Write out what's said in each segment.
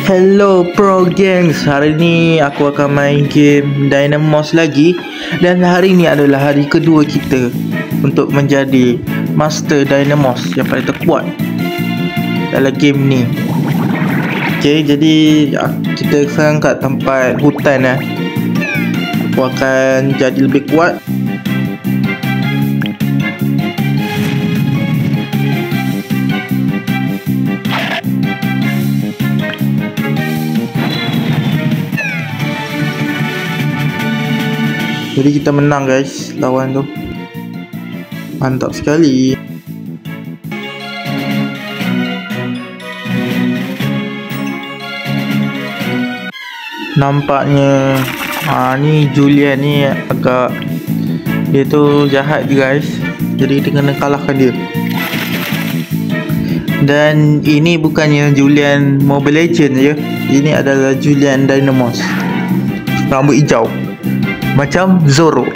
Hello Pro Gangs, hari ni aku akan main game Dynamos lagi. Dan hari ni adalah hari kedua kita untuk menjadi Master Dynamos yang paling terkuat dalam game ni. Okay, jadi kita sekarang kat tempat hutan lah. Aku akan jadi lebih kuat. Jadi kita menang guys lawan tu. Mantap sekali. Nampaknya ni Julian ni agak, dia tu jahat guys. Jadi kita kena kalahkan dia. Dan ini bukannya Julian Mobile Legends je. Ini adalah Julian Dynamos. Rambut hijau macam Zoro.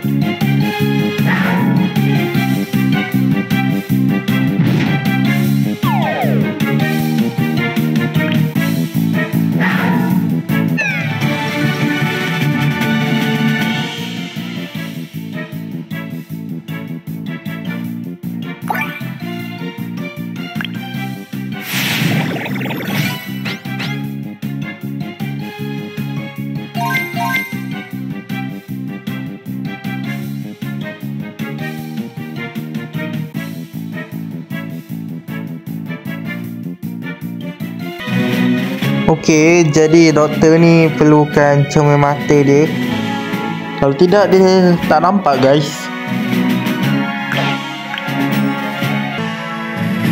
Okey, jadi doktor ni perlukan cermin mata dia. Kalau tidak dia tak nampak guys.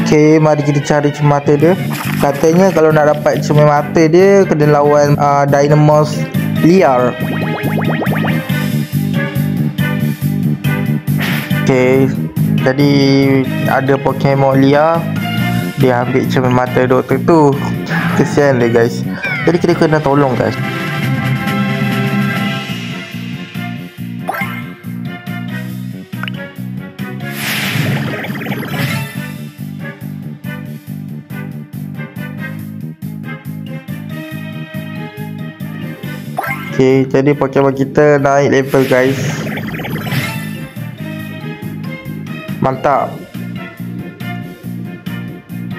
Okey, mari kita cari cermin mata dia. Katanya kalau nak dapat cermin mata dia kena lawan Dynamos liar. Okey, jadi ada Pokemon liar, dia ambil cermin mata doktor tu. Kesian dia guys. Jadi kita kena tolong guys. Okay, jadi Pokemon kita naik level guys. Mantap.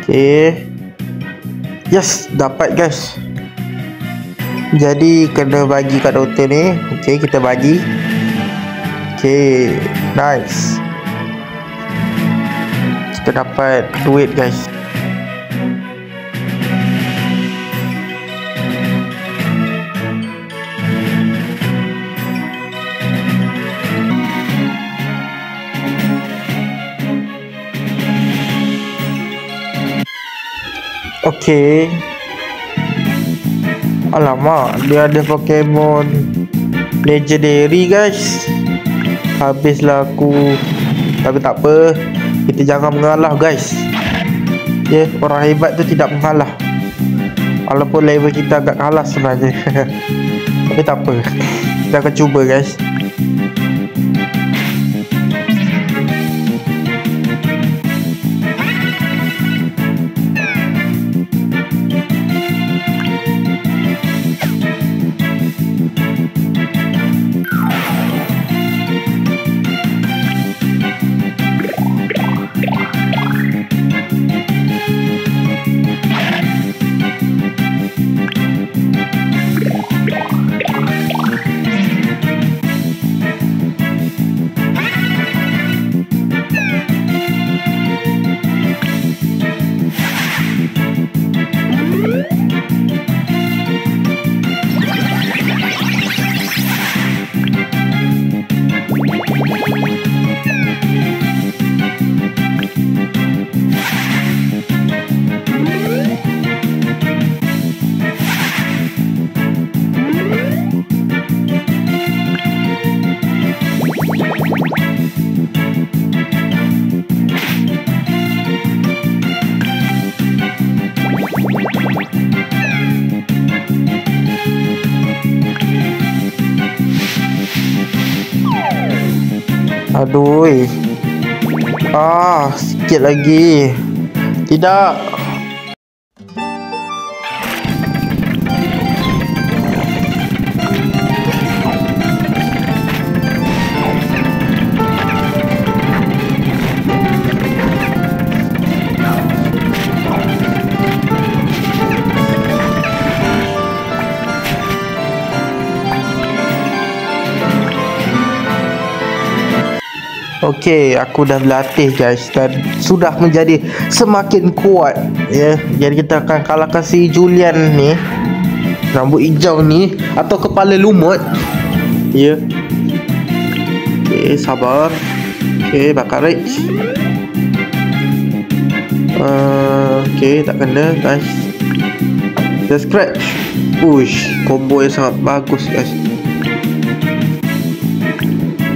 Okay, yes, dapat guys. Jadi kena bagi kat doktor ni. Okay, kita bagi. Okay, nice. Kita dapat duit guys. Okey. Alamak, dia ada Pokemon legendary guys. Habislah aku. Tapi tak apa, kita jangan mengalah guys. Ya, orang hebat tu tidak mengalah. Walaupun level kita agak kalah sebenarnya. Tapi tak apa, kita akan cuba guys. Aduh. Sikit lagi. Tidak. Okey, aku dah berlatih guys dan sudah menjadi semakin kuat ya. Jadi kita akan kalahkan si Julian ni, rambut hijau ni atau kepala lumut. Ya. Okey, sabar. Okey, bakar Rage. Okey, tak kena guys. Kita scratch. Push, combo yang sangat bagus guys.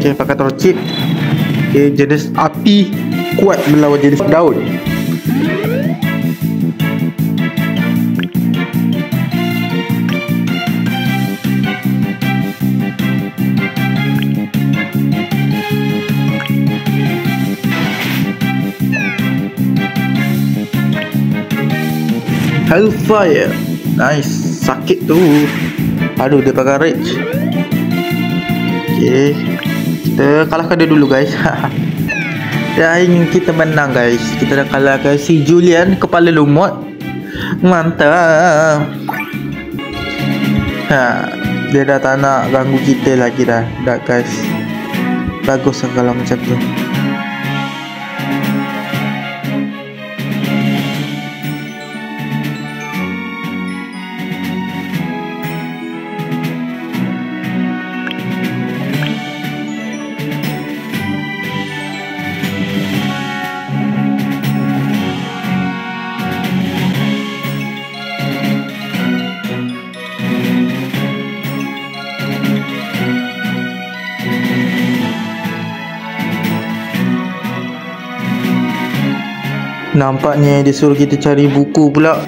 Okey, pakai terus chip. Okey, jenis api kuat melawan jenis daun. Hellfire. Nice. Sakit tu. Aduh, dia pakai Rage. Okay, kita kalahkan dia dulu guys. Dan kita menang guys. Kita dah kalahkan si Julian kepala lumut. Mantap. Dia dah tak nak ganggu kita lagi dah. Dah guys. Bagus lah kalau macam tu. Nampaknya dia suruh kita cari buku pula.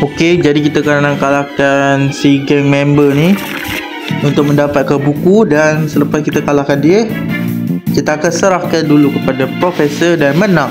Okey, jadi kita akan kalahkan si geng member ni untuk mendapatkan buku. Dan selepas kita kalahkan dia, kita akan serahkan dulu kepada profesor dan menang.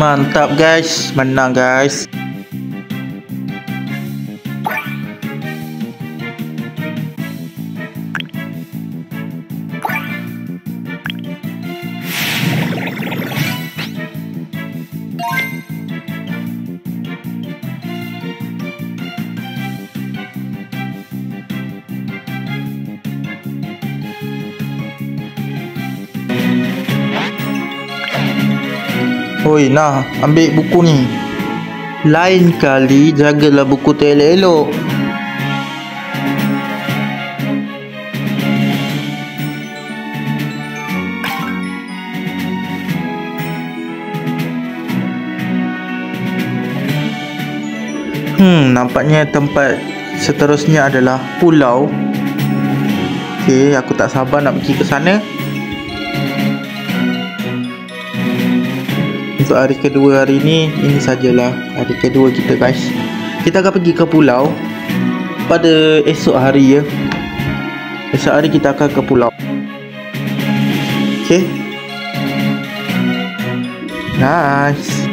Mantap guys, menang guys. Oi, nah, ambil buku ni. Lain kali jagalah buku tu elok-elok. Nampaknya tempat seterusnya adalah pulau. Okey, aku tak sabar nak pergi ke sana. Untuk hari kedua hari ini sajalah hari kedua kita guys. Kita akan pergi ke pulau pada esok hari ya. Esok hari kita akan ke pulau. Okey. Nice.